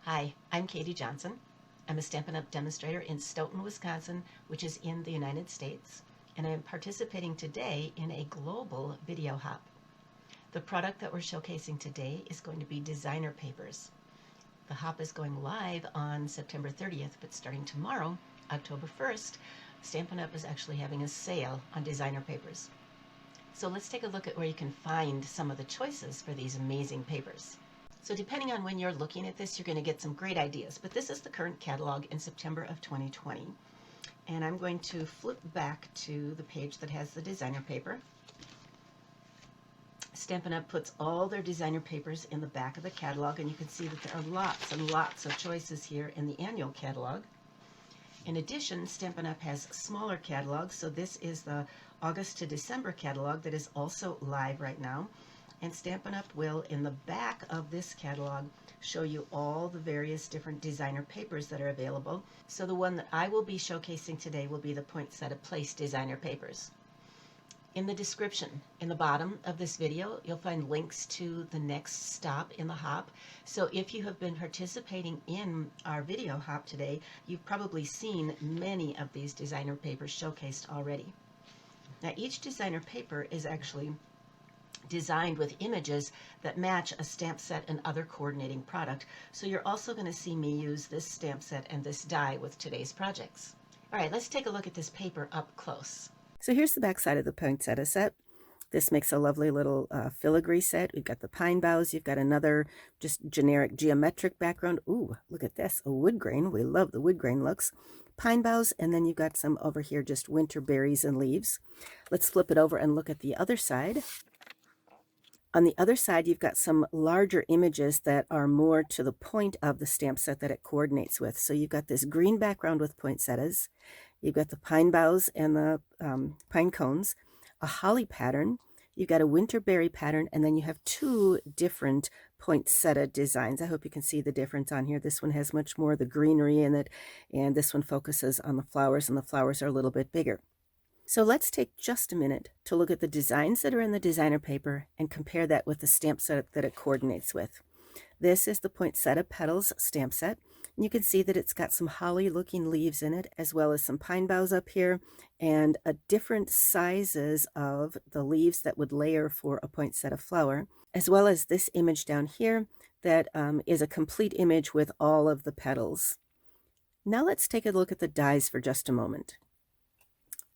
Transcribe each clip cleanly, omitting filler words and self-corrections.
Hi, I'm Katie Johnson. I'm a Stampin' Up! Demonstrator in Stoughton, Wisconsin, which is in the United States, and I am participating today in a global video hop. The product that we're showcasing today is going to be designer papers. The hop is going live on September 30th, but starting tomorrow, October 1st, Stampin' Up! Is actually having a sale on designer papers. So let's take a look at where you can find some of the choices for these amazing papers. So depending on when you're looking at this, you're going to get some great ideas. But this is the current catalog in September of 2020. And I'm going to flip back to the page that has the designer paper. Stampin' Up! Puts all their designer papers in the back of the catalog, and you can see that there are lots and lots of choices here in the annual catalog. In addition, Stampin' Up! Has smaller catalogs, so this is the August to December catalog that is also live right now. And Stampin' Up! Will, in the back of this catalog, show you all the various different designer papers that are available. So the one that I will be showcasing today will be the Poinsettia Place designer papers. In the description, in the bottom of this video, you'll find links to the next stop in the hop. So if you have been participating in our video hop today, you've probably seen many of these designer papers showcased already. Now, each designer paper is actually designed with images that match a stamp set and other coordinating product. So you're also going to see me use this stamp set and this die with today's projects. All right, let's take a look at this paper up close. So here's the back side of the poinsettia set. This makes a lovely little filigree set. We've got the pine boughs. You've got another just generic geometric background. Ooh, look at this, a wood grain. We love the wood grain looks. Pine boughs, and then you've got some over here, just winter berries and leaves. Let's flip it over and look at the other side. On the other side, you've got some larger images that are more to the point of the stamp set that it coordinates with. So you've got this green background with poinsettias. You've got the pine boughs and the pine cones, a holly pattern. You've got a winter berry pattern, and then you have two different poinsettia designs. I hope you can see the difference on here. This one has much more of the greenery in it, and this one focuses on the flowers, and the flowers are a little bit bigger. So let's take just a minute to look at the designs that are in the designer paper and compare that with the stamp set that it coordinates with. This is the Poinsettia Petals stamp set. And you can see that it's got some holly looking leaves in it, as well as some pine boughs up here, and different sizes of the leaves that would layer for a poinsettia flower, as well as this image down here that is a complete image with all of the petals. Now let's take a look at the dies for just a moment.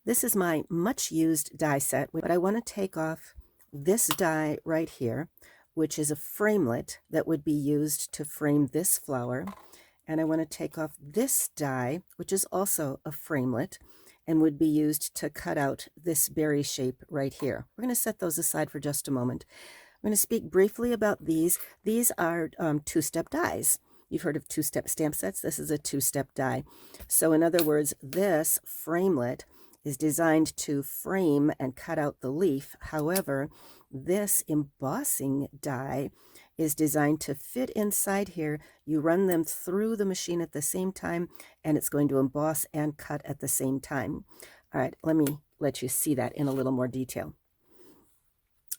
This is my much used die set, but I want to take off this die right here, which is a framelit that would be used to frame this flower. And I want to take off this die, which is also a framelit and would be used to cut out this berry shape right here. We're going to set those aside for just a moment. I'm going to speak briefly about these. These are two-step dies. You've heard of two-step stamp sets. This is a two-step die. So in other words, this framelit is designed to frame and cut out the leaf. However, this embossing die is designed to fit inside here. You run them through the machine at the same time, and it's going to emboss and cut at the same time. All right, let me let you see that in a little more detail.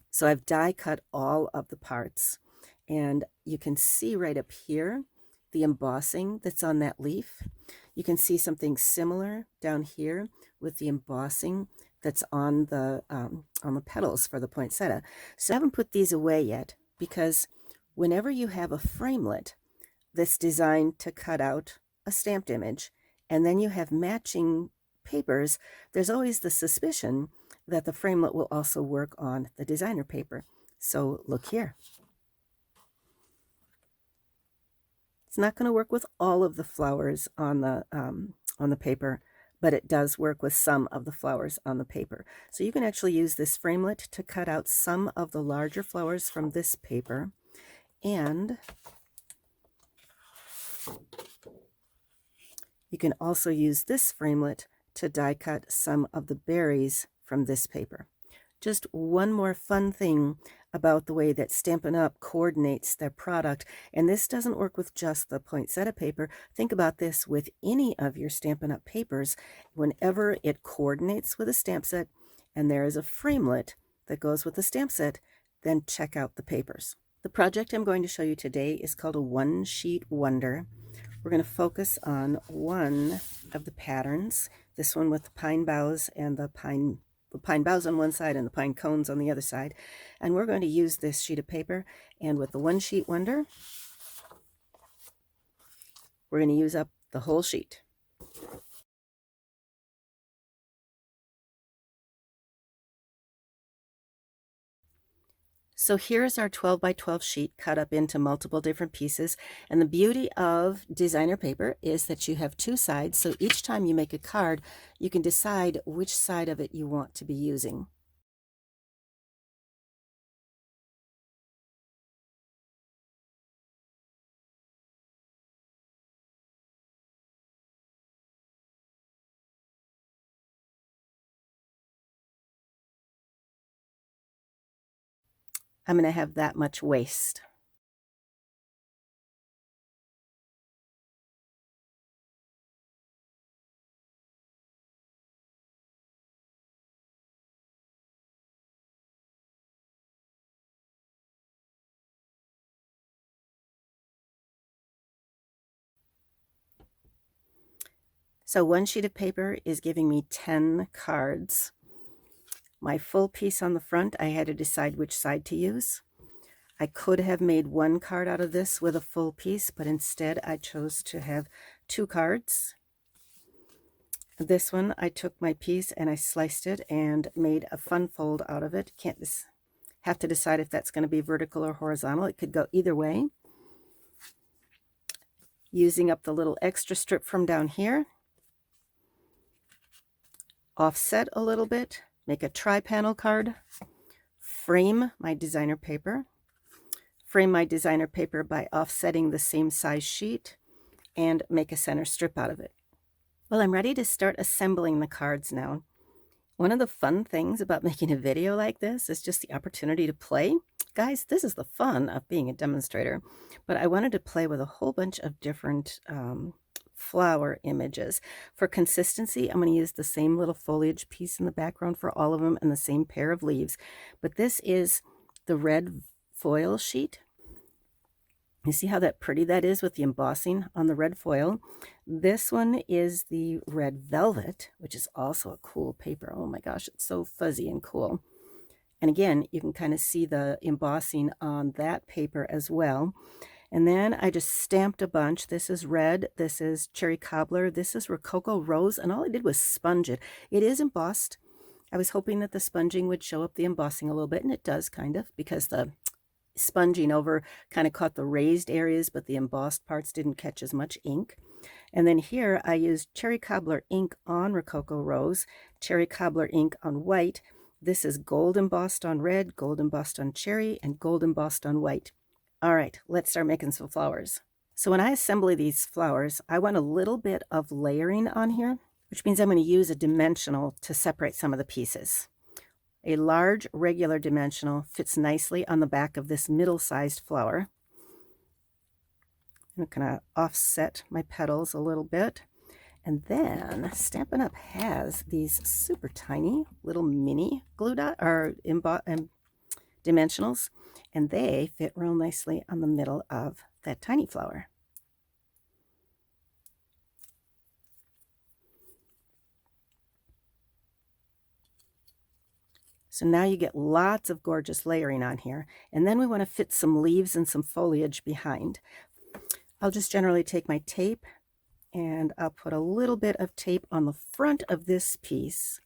So I've die cut all of the parts, and you can see right up here the embossing that's on that leaf. You can see something similar down here with the embossing that's on the petals for the poinsettia. So I haven't put these away yet, because whenever you have a framelit that's designed to cut out a stamped image, and then you have matching papers, there's always the suspicion that the framelit will also work on the designer paper. So look here. It's not going to work with all of the flowers on the paper, but it does work with some of the flowers on the paper. So you can actually use this framelit to cut out some of the larger flowers from this paper, and you can also use this framelit to die cut some of the berries from this paper. Just one more fun thing about the way that Stampin' Up! Coordinates their product, and this doesn't work with just the poinsettia paper. Think about this with any of your Stampin' Up! Papers. Whenever it coordinates with a stamp set and there is a framelit that goes with the stamp set, then check out the papers. The project I'm going to show you today is called a one sheet wonder. We're going to focus on one of the patterns, this one with the pine boughs and the pine boughs on one side and the pine cones on the other side. And we're going to use this sheet of paper, and with the one sheet wonder, we're going to use up the whole sheet. So here's our 12 by 12 sheet cut up into multiple different pieces. And the beauty of designer paper is that you have two sides. So each time you make a card, you can decide which side of it you want to be using. I'm going to have that much waste. So one sheet of paper is giving me 10 cards. My full piece on the front, I had to decide which side to use. I could have made one card out of this with a full piece, but instead I chose to have 2 cards. This one, I took my piece and I sliced it and made a fun fold out of it. Have to decide if that's going to be vertical or horizontal. It could go either way. Using up the little extra strip from down here, offset a little bit, make a tri-panel card, frame my designer paper by offsetting the same size sheet, and make a center strip out of it. Well, I'm ready to start assembling the cards now. One of the fun things about making a video like this is just the opportunity to play. Guys, this is the fun of being a demonstrator, but I wanted to play with a whole bunch of different flower images. For consistency, I'm going to use the same little foliage piece in the background for all of them and the same pair of leaves, but this is the red foil sheet. You see how that pretty that is with the embossing on the red foil? This one is the red velvet, which is also a cool paper. Oh my gosh, it's so fuzzy and cool. And again, you can kind of see the embossing on that paper as well. And then I just stamped a bunch. This is red, this is cherry cobbler, this is rococo rose, and all I did was sponge it. It is embossed. I was hoping that the sponging would show up the embossing a little bit, and it does kind of, because the sponging over kind of caught the raised areas, but the embossed parts didn't catch as much ink. And then here I used cherry cobbler ink on rococo rose, cherry cobbler ink on white. This is gold embossed on red, gold embossed on cherry, and gold embossed on white. All right, let's start making some flowers. So when I assemble these flowers, I want a little bit of layering on here, which means I'm going to use a dimensional to separate some of the pieces. A large regular dimensional fits nicely on the back of this middle-sized flower. I'm going to offset my petals a little bit. And then Stampin' Up! Has these super tiny little mini glue dot or dimensionals, and they fit real nicely on the middle of that tiny flower. So now you get lots of gorgeous layering on here. And then we want to fit some leaves and some foliage behind. I'll just generally take my tape and I'll put a little bit of tape on the front of this piece,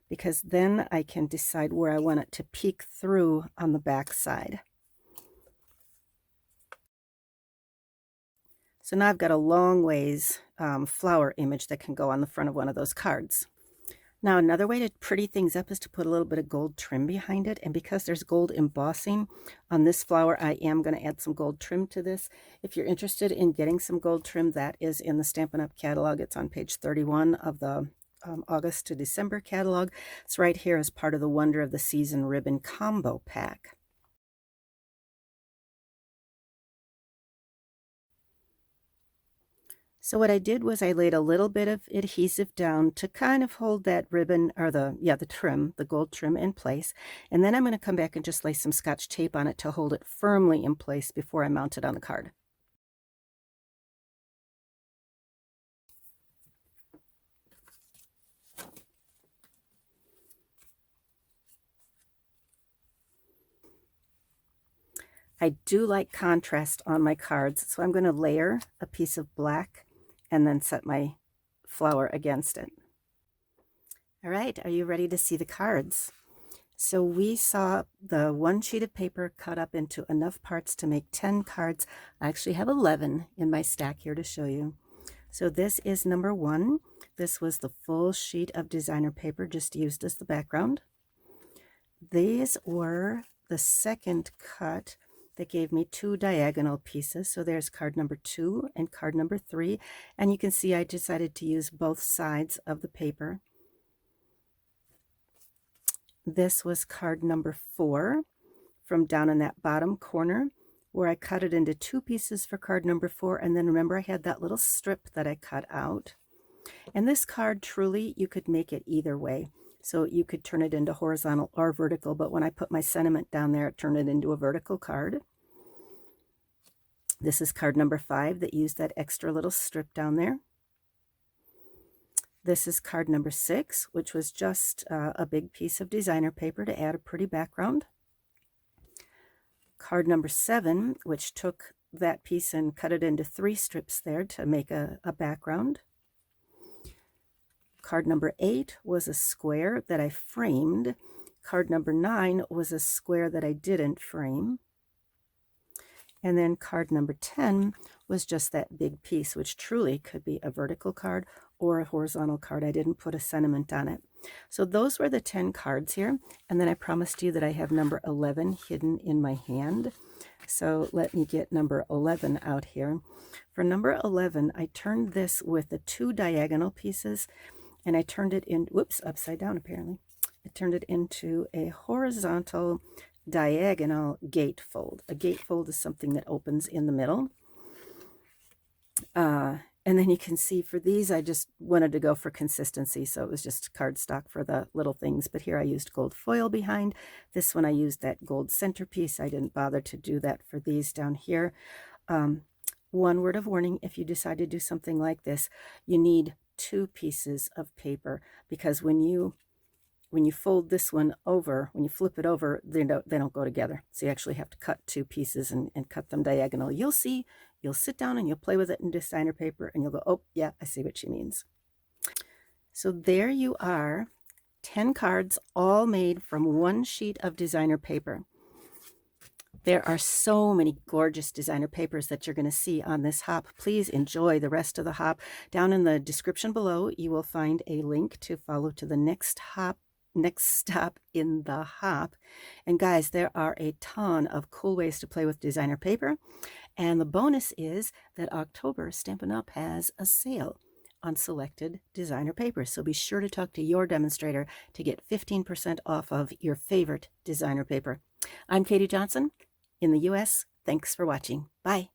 because then I can decide where I want it to peek through on the back side. So now I've got a long ways flower image that can go on the front of one of those cards. Now another way to pretty things up is to put a little bit of gold trim behind it, and because there's gold embossing on this flower, I am going to add some gold trim to this. If you're interested in getting some gold trim, that is in the Stampin' Up! Catalog. It's on page 31 of the August to December catalog. It's right here as part of the Wonder of the Season ribbon combo pack. So what I did was I laid a little bit of adhesive down to kind of hold that ribbon or the trim, the gold trim in place. And then I'm going to come back and just lay some Scotch tape on it to hold it firmly in place before I mount it on the card. I do like contrast on my cards, so I'm going to layer a piece of black and then set my flower against it. All right, are you ready to see the cards? So we saw the one sheet of paper cut up into enough parts to make 10 cards. I actually have 11 in my stack here to show you. So this is number 1. This was the full sheet of designer paper just used as the background. These were the second cut that gave me 2 diagonal pieces. So there's card number 2 and card number 3. And you can see I decided to use both sides of the paper. This was card number 4 from down in that bottom corner where I cut it into 2 pieces for card number 4. And then remember I had that little strip that I cut out. And this card, truly, you could make it either way. So you could turn it into horizontal or vertical, but when I put my sentiment down there, it turned it into a vertical card. This is card number 5 that used that extra little strip down there. This is card number 6, which was just a big piece of designer paper to add a pretty background. Card number 7, which took that piece and cut it into 3 strips there to make a background. Card number 8 was a square that I framed. Card number 9 was a square that I didn't frame. And then card number 10 was just that big piece, which truly could be a vertical card or a horizontal card. I didn't put a sentiment on it. So those were the 10 cards here. And then I promised you that I have number 11 hidden in my hand. So let me get number 11 out here. For number 11, I turned this with the 2 diagonal pieces, and I turned it in, whoops, upside down apparently. I turned it into a horizontal diagonal gatefold. A gatefold is something that opens in the middle. And then you can see for these, I just wanted to go for consistency. So it was just cardstock for the little things. But here I used gold foil behind. This one I used that gold centerpiece. I didn't bother to do that for these down here. One word of warning, if you decide to do something like this, you need 2 pieces of paper, because when you fold this one over, when you flip it over, they don't go together. So you actually have to cut 2 pieces and cut them diagonal. You'll see, you'll sit down and you'll play with it in designer paper and you'll go, oh yeah, I see what she means. So there you are, 10 cards all made from 1 sheet of designer paper. There are so many gorgeous designer papers that you're going to see on this hop. Please enjoy the rest of the hop. Down in the description below, you will find a link to follow to the next stop in the hop. And guys, there are a ton of cool ways to play with designer paper. And the bonus is that October Stampin' Up! Has a sale on selected designer papers. So be sure to talk to your demonstrator to get 15% off of your favorite designer paper. I'm Katie Johnson in the US. Thanks for watching. Bye.